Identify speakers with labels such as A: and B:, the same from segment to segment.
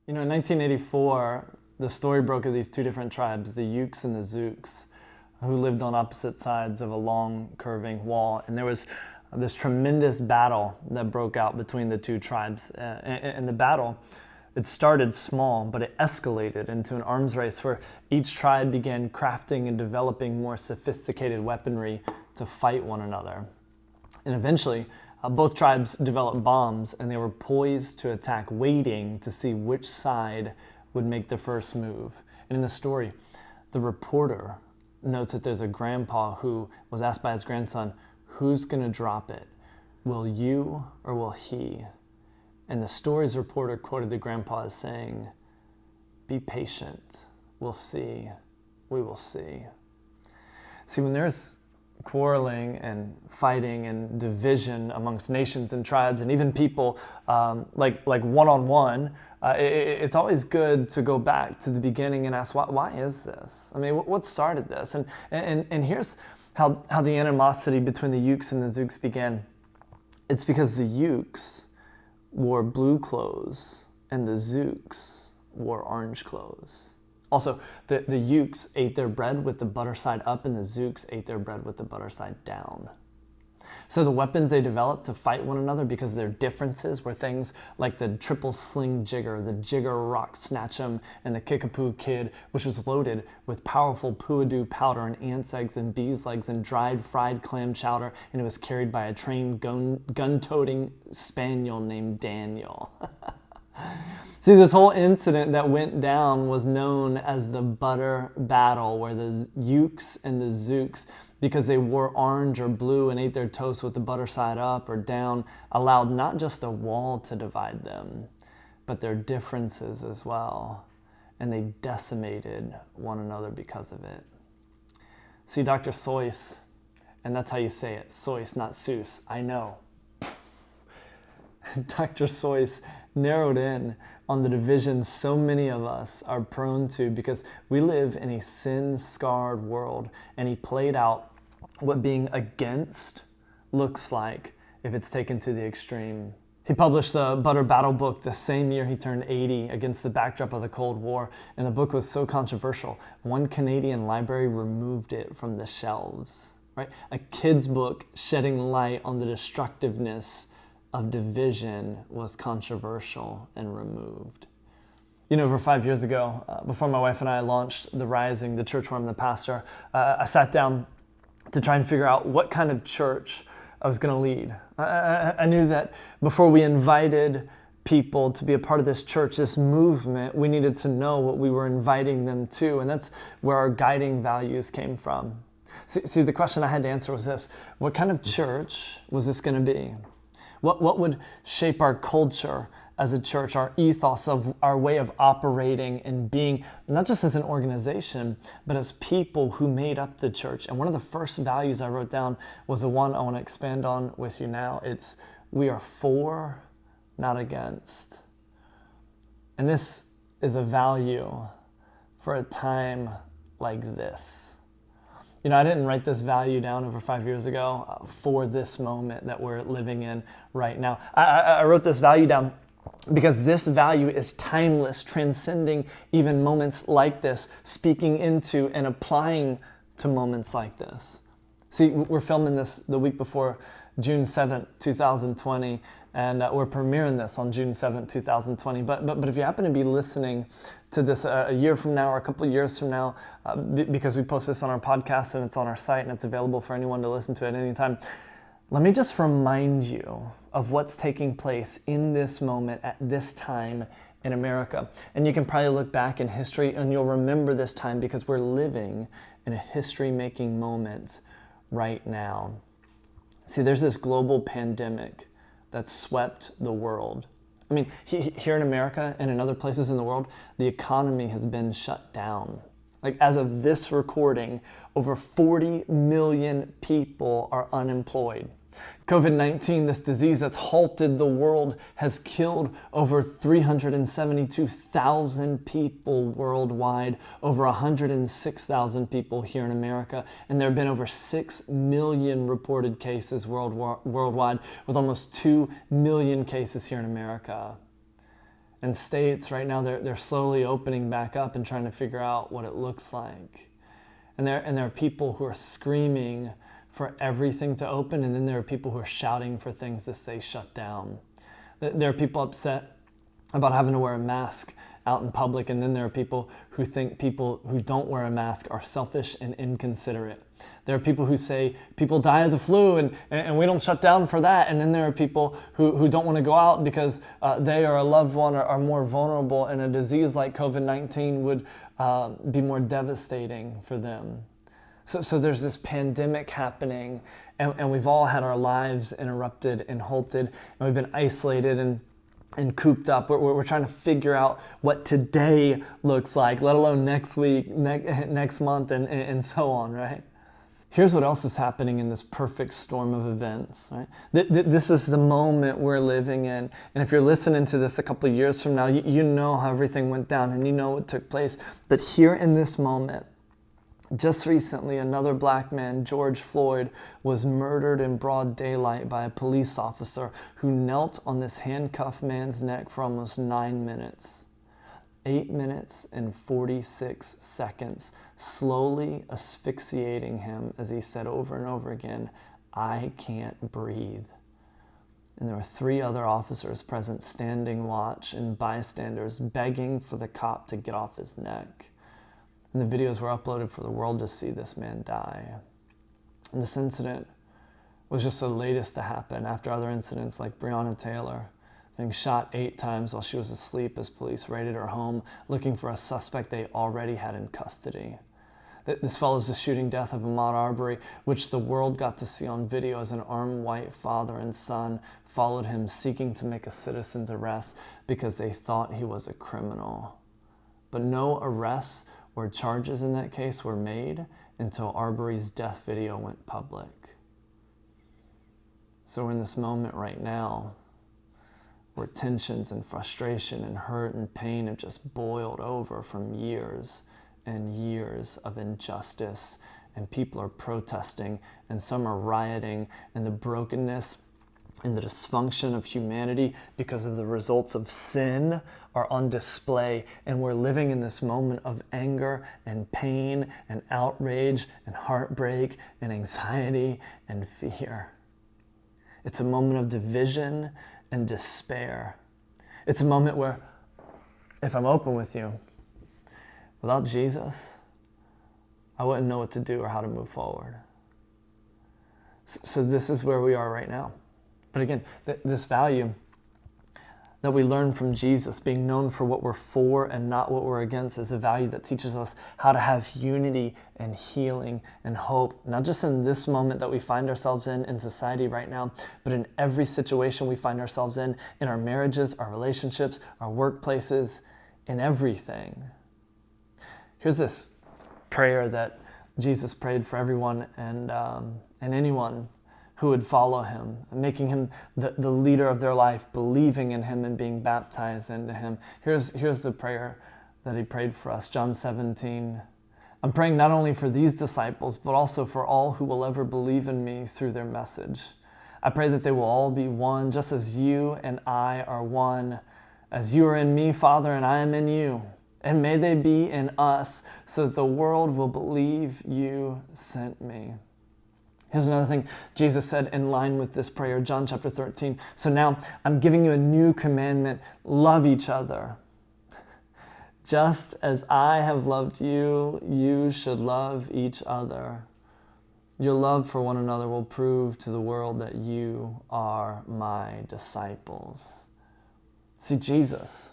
A: In 1984, the story broke of these two different tribes, the Utes and the Zooks, who lived on opposite sides of a long, curving wall. And there was this tremendous battle that broke out between the two tribes. And the battle, it started small, but it escalated into an arms race where each tribe began crafting and developing more sophisticated weaponry to fight one another. And eventually, both tribes developed bombs, and they were poised to attack, waiting to see which side would make the first move. And in the story, the reporter notes that there's a grandpa who was asked by his grandson, "Who's going to drop it? Will you or will he?" And the story's reporter quoted the grandpa as saying, "Be patient. We'll see. We will see." See, when there's quarreling and fighting and division amongst nations and tribes and even people, like one-on-one, it's always good to go back to the beginning and ask, why is this? I mean, what started this? And here's how the animosity between the Utes and the Zooks began. It's because the Utes wore blue clothes and the Zooks wore orange clothes. Also, the Utes ate their bread with the butter side up, and the Zooks ate their bread with the butter side down. So the weapons they developed to fight one another because of their differences were things like the triple sling jigger, the jigger rock snatch'em, and the kickapoo kid, which was loaded with powerful puadoo powder and ants' eggs and bees' legs and dried fried clam chowder, and it was carried by a trained gun-toting spaniel named Daniel. See, this whole incident that went down was known as the Butter Battle, where the Utes and the Zooks, because they wore orange or blue and ate their toast with the butter side up or down, allowed not just a wall to divide them, but their differences as well. And they decimated one another because of it. See, Dr. Seuss, and that's how you say it, Seuss, not Seuss, I know. Dr. Seuss narrowed in on the divisions so many of us are prone to because we live in a sin-scarred world, and he played out what being against looks like if it's taken to the extreme. He published the Butter Battle book the same year he turned 80 against the backdrop of the Cold War, and the book was so controversial, one Canadian library removed it from the shelves. Right? A kid's book shedding light on the destructiveness of division was controversial and removed. Over 5 years ago, before my wife and I launched The Rising, the church where I'm the pastor, I sat down to try and figure out what kind of church I was going to lead. I knew that before we invited people to be a part of this church, this movement, we needed to know what we were inviting them to, and that's where our guiding values came from. See, the question I had to answer was this: what kind of church was this going to be? What would shape our culture as a church, our ethos of our way of operating and being, not just as an organization, but as people who made up the church? And one of the first values I wrote down was the one I want to expand on with you now. It's, we are for, not against. And this is a value for a time like this. I didn't write this value down over 5 years ago for this moment that we're living in right now. I wrote this value down because this value is timeless, transcending even moments like this, speaking into and applying to moments like this. See, we're filming this the week before June 7th, 2020, and we're premiering this on June 7th, 2020. But if you happen to be listening to this a year from now or a couple of years from now, because we post this on our podcast and it's on our site and it's available for anyone to listen to at any time, let me just remind you of what's taking place in this moment at this time in America. And you can probably look back in history and you'll remember this time because we're living in a history-making moment right now. See, there's this global pandemic that's swept the world. I mean, here in America and in other places in the world, the economy has been shut down. Like, as of this recording, over 40 million people are unemployed. COVID-19, this disease that's halted the world, has killed over 372,000 people worldwide, over 106,000 people here in America, and there have been over 6 million reported cases worldwide, with almost 2 million cases here in America. And states right now, they're slowly opening back up and trying to figure out what it looks like. And there are people who are screaming for everything to open, and then there are people who are shouting for things to stay shut down. There are people upset about having to wear a mask out in public, and then there are people who think people who don't wear a mask are selfish and inconsiderate. There are people who say people die of the flu and we don't shut down for that, and then there are people who don't want to go out because they or a loved one are more vulnerable, and a disease like COVID-19 would be more devastating for them. So there's this pandemic happening, and we've all had our lives interrupted and halted, and we've been isolated and cooped up. We're trying to figure out what today looks like, let alone next week, next month, and so on, right? Here's what else is happening in this perfect storm of events, right? This is the moment we're living in. And if you're listening to this a couple of years from now, you know how everything went down and you know what took place. But here in this moment, just recently, another black man, George Floyd, was murdered in broad daylight by a police officer who knelt on this handcuffed man's neck for almost 9 minutes. 8 minutes and 46 seconds, slowly asphyxiating him as he said over and over again, "I can't breathe." And there were 3 other officers present standing watch and bystanders begging for the cop to get off his neck. And the videos were uploaded for the world to see this man die. And this incident was just the latest to happen after other incidents like Breonna Taylor being shot 8 times while she was asleep as police raided her home looking for a suspect they already had in custody. This follows the shooting death of Ahmaud Arbery, which the world got to see on video as an armed white father and son followed him seeking to make a citizen's arrest because they thought he was a criminal. But no arrests or charges in that case were made until Arbery's death video went public. So we're in this moment right now where tensions and frustration and hurt and pain have just boiled over from years and years of injustice, and people are protesting and some are rioting, and the brokenness and the dysfunction of humanity because of the results of sin are on display, and we're living in this moment of anger and pain and outrage and heartbreak and anxiety and fear. It's a moment of division and despair. It's a moment where, if I'm open with you, without Jesus, I wouldn't know what to do or how to move forward. So this is where we are right now. But again, this value that we learn from Jesus, being known for what we're for and not what we're against, is a value that teaches us how to have unity and healing and hope, not just in this moment that we find ourselves in society right now, but in every situation we find ourselves in our marriages, our relationships, our workplaces, in everything. Here's this prayer that Jesus prayed for everyone and anyone who would follow him, making him the leader of their life, believing in him and being baptized into him. Here's the prayer that he prayed for us, John 17. I'm praying not only for these disciples, but also for all who will ever believe in me through their message. I pray that they will all be one, just as you and I are one, as you are in me, Father, and I am in you. And may they be in us, so that the world will believe you sent me. Here's another thing Jesus said in line with this prayer, John chapter 13. So now I'm giving you a new commandment. Love each other. Just as I have loved you, you should love each other. Your love for one another will prove to the world that you are my disciples. See, Jesus,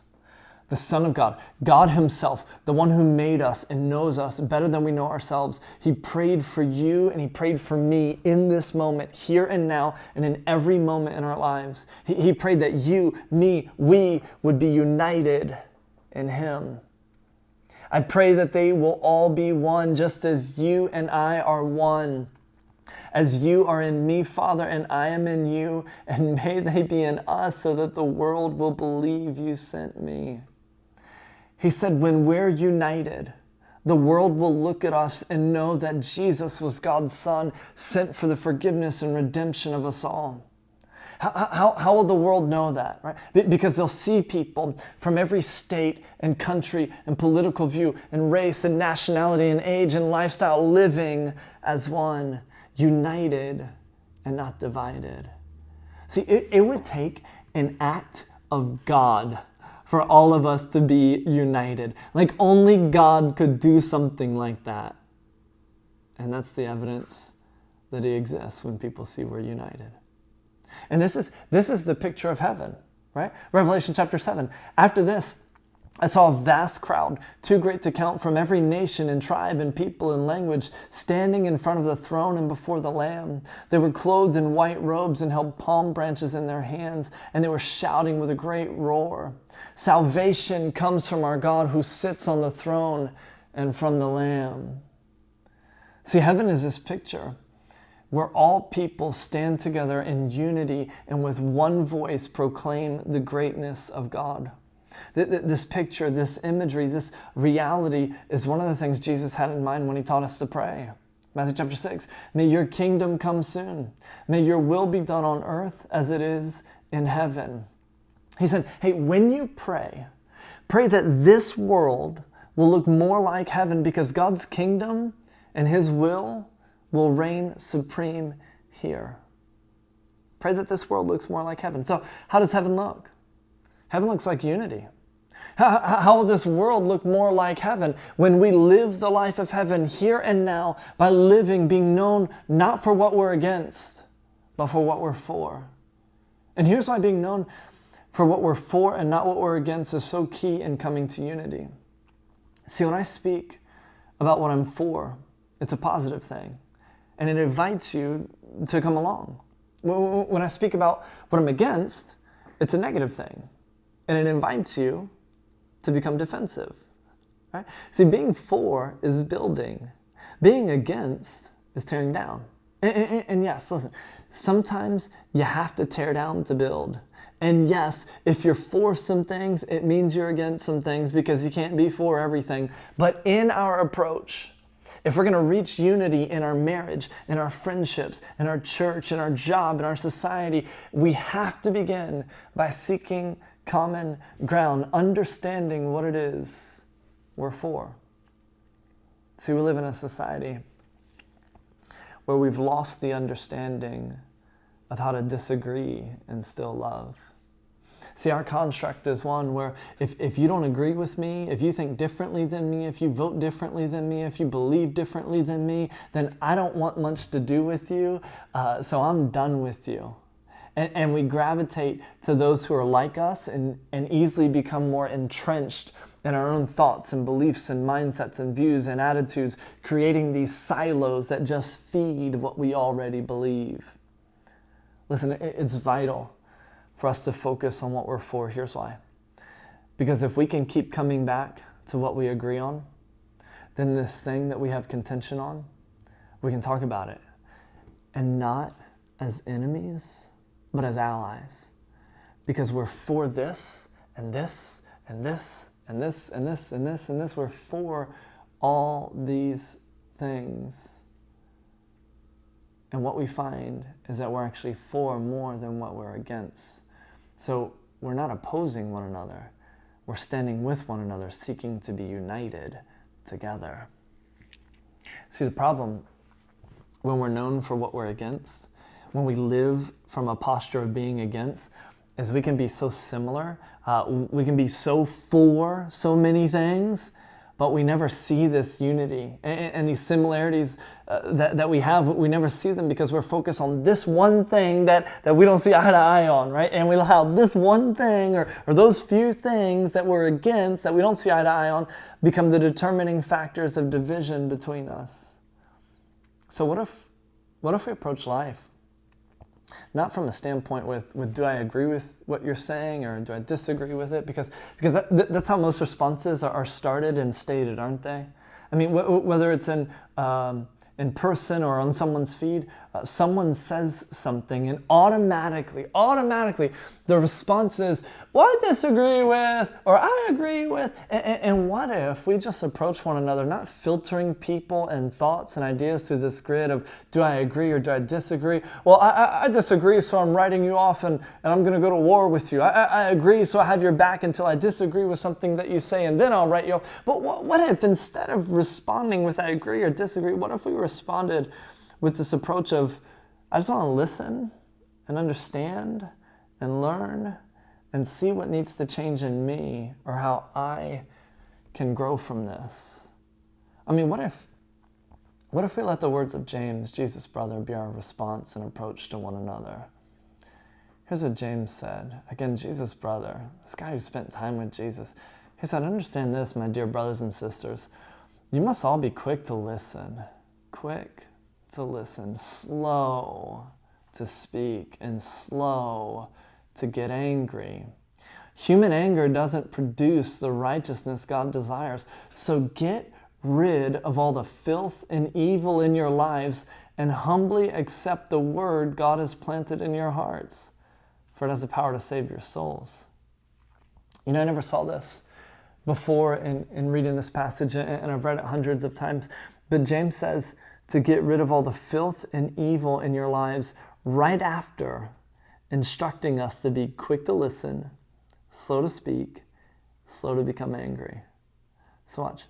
A: the Son of God, God himself, the one who made us and knows us better than we know ourselves, he prayed for you and he prayed for me in this moment, here and now, and in every moment in our lives. He prayed that you, me, we would be united in him. I pray that they will all be one, just as you and I are one. As you are in me, Father, and I am in you, and may they be in us so that the world will believe you sent me. He said, when we're united, the world will look at us and know that Jesus was God's Son, sent for the forgiveness and redemption of us all. How will the world know that, right? Because they'll see people from every state and country and political view and race and nationality and age and lifestyle living as one, united and not divided. See, it would take an act of God for all of us to be united. Like only God could do something like that. And that's the evidence that he exists when people see we're united. And this is the picture of heaven, right? Revelation chapter 7. After this, I saw a vast crowd, too great to count, from every nation and tribe and people and language, standing in front of the throne and before the Lamb. They were clothed in white robes and held palm branches in their hands, and they were shouting with a great roar. Salvation comes from our God who sits on the throne and from the Lamb. See, heaven is this picture where all people stand together in unity and with one voice proclaim the greatness of God. This picture, this imagery, this reality is one of the things Jesus had in mind when he taught us to pray. Matthew chapter 6, may your kingdom come soon. May your will be done on earth as it is in heaven. He said, hey, when you pray that this world will look more like heaven because God's kingdom and his will reign supreme here. Pray that this world looks more like heaven. So how does heaven look? Heaven looks like unity. How will this world look more like heaven when we live the life of heaven here and now by living, being known not for what we're against, but for what we're for? And here's why being known for what we're for and not what we're against is so key in coming to unity. See, when I speak about what I'm for, it's a positive thing. And it invites you to come along. When I speak about what I'm against, it's a negative thing. And it invites you to become defensive. Right? See, being for is building. Being against is tearing down. And yes, listen, sometimes you have to tear down to build. And yes, if you're for some things, it means you're against some things because you can't be for everything. But in our approach, if we're going to reach unity in our marriage, in our friendships, in our church, in our job, in our society, we have to begin by seeking common ground, understanding what it is we're for. See, we live in a society where we've lost the understanding of how to disagree and still love. See, our construct is one where if you don't agree with me, if you think differently than me, if you vote differently than me, if you believe differently than me, then I don't want much to do with you, so I'm done with you. And we gravitate to those who are like us and easily become more entrenched in our own thoughts and beliefs and mindsets and views and attitudes, creating these silos that just feed what we already believe. Listen, it's vital for us to focus on what we're for. Here's why. Because if we can keep coming back to what we agree on, then this thing that we have contention on, we can talk about it. And not as enemies, but as allies. Because we're for this, and this, and this, and this, and this, and this, and this. We're for all these things. And what we find is that we're actually for more than what we're against. So we're not opposing one another. We're standing with one another, seeking to be united together. See, the problem when we're known for what we're against, when we live from a posture of being against, is we can be so similar. We can be so for so many things, but we never see this unity and these similarities that we have. We never see them because we're focused on this one thing that we don't see eye to eye on, right? And we allow this one thing or those few things that we're against, that we don't see eye to eye on, become the determining factors of division between us. So what if we approach life not from a standpoint with do I agree with what you're saying or do I disagree with it? Because that's how most responses are started and stated, aren't they? I mean, whether it's in in person or on someone's feed, someone says something and automatically, the response is, well, I disagree with, or I agree with. And what if we just approach one another, not filtering people and thoughts and ideas through this grid of, do I agree or do I disagree? Well, I disagree, so I'm writing you off and I'm going to go to war with you. I agree, so I have your back until I disagree with something that you say, and then I'll write you off. But what if instead of responding with I agree or disagree, what if we responded with this approach of, I just want to listen and understand and learn and see what needs to change in me or how I can grow from this? I mean, what if we let the words of James, Jesus' brother, be our response and approach to one another? Here's what James said. Again, Jesus' brother, this guy who spent time with Jesus. He said, understand this, my dear brothers and sisters. You must all be quick to listen, slow to speak, and slow to get angry. Human anger doesn't produce the righteousness God desires. So get rid of all the filth and evil in your lives and humbly accept the word God has planted in your hearts, for it has the power to save your souls. You know, I never saw this before in reading this passage, and I've read it hundreds of times, but James says to get rid of all the filth and evil in your lives right after instructing us to be quick to listen, slow to speak, slow to become angry. So watch.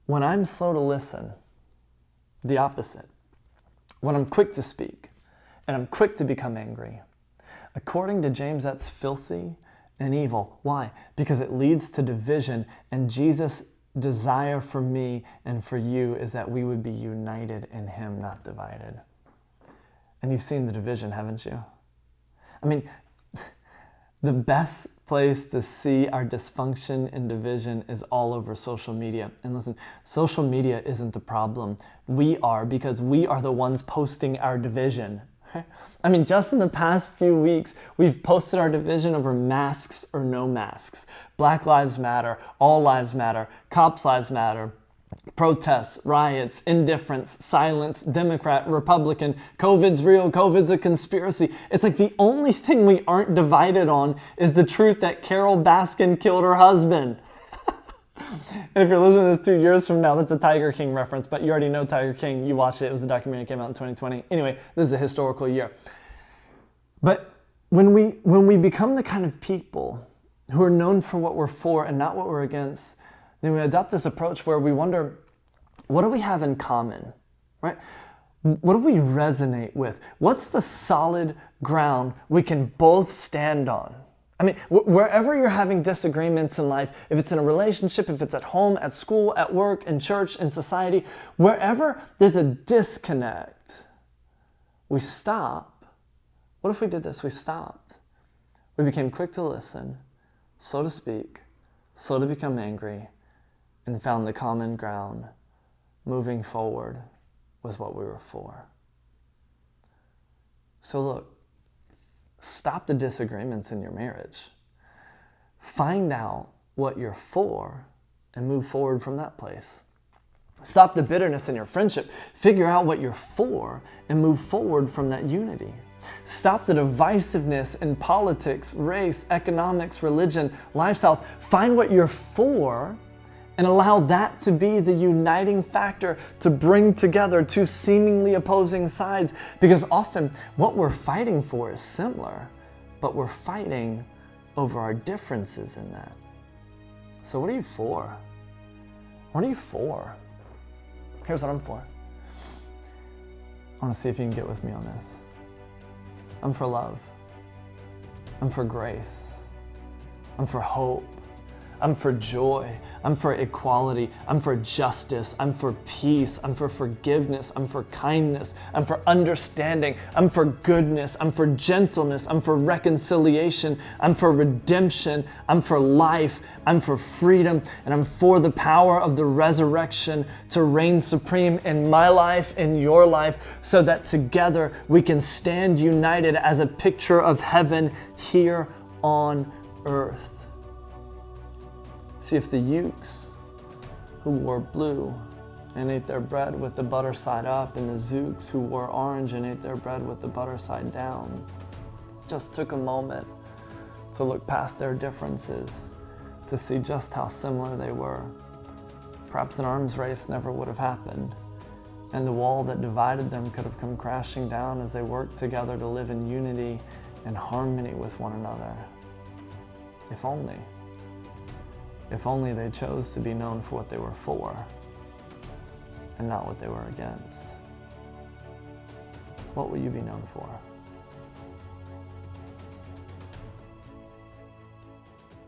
A: When I'm slow to listen, the opposite. When I'm quick to speak and I'm quick to become angry, according to James, that's filthy and evil. Why? Because it leads to division, and Jesus' desire for me and for you is that we would be united in him, not divided. And you've seen the division, haven't you? I mean, the best place to see our dysfunction and division is all over social media. And listen, social media isn't the problem. We are, because we are the ones posting our division. I mean, just in the past few weeks, we've posted our division over masks or no masks. Black lives matter, all lives matter, cops' lives matter, protests, riots, indifference, silence, Democrat, Republican, COVID's real, COVID's a conspiracy. It's like the only thing we aren't divided on is the truth that Carol Baskin killed her husband. And if you're listening to this 2 years from now, that's a Tiger King reference, but you already know Tiger King. You watched it. It was a documentary that came out in 2020. Anyway, this is a historical year. But when we become the kind of people who are known for what we're for and not what we're against, then we adopt this approach where we wonder, what do we have in common, right? What do we resonate with? What's the solid ground we can both stand on? I mean, wherever you're having disagreements in life, if it's in a relationship, if it's at home, at school, at work, in church, in society, wherever there's a disconnect, we stop. What if we did this? We stopped. We became quick to listen, slow to speak, slow to become angry, and found the common ground, moving forward with what we were for. So look, stop the disagreements in your marriage. Find out what you're for and move forward from that place. Stop the bitterness in your friendship. Figure out what you're for and move forward from that unity. Stop the divisiveness in politics, race, economics, religion, lifestyles. Find what you're for and allow that to be the uniting factor to bring together two seemingly opposing sides. Because often what we're fighting for is similar, but we're fighting over our differences in that. So what are you for? What are you for? Here's what I'm for. I want to see if you can get with me on this. I'm for love. I'm for grace. I'm for hope. I'm for joy. I'm for equality. I'm for justice. I'm for peace. I'm for forgiveness. I'm for kindness. I'm for understanding. I'm for goodness. I'm for gentleness. I'm for reconciliation. I'm for redemption. I'm for life. I'm for freedom. And I'm for the power of the resurrection to reign supreme in my life, in your life, so that together we can stand united as a picture of heaven here on earth. See, if the Ukes, who wore blue and ate their bread with the butter side up, and the Zooks who wore orange and ate their bread with the butter side down. Just took a moment to look past their differences, to see just how similar they were. Perhaps an arms race never would have happened, and the wall that divided them could have come crashing down as they worked together to live in unity and harmony with one another. If only. If only they chose to be known for what they were for, and not what they were against. What will you be known for?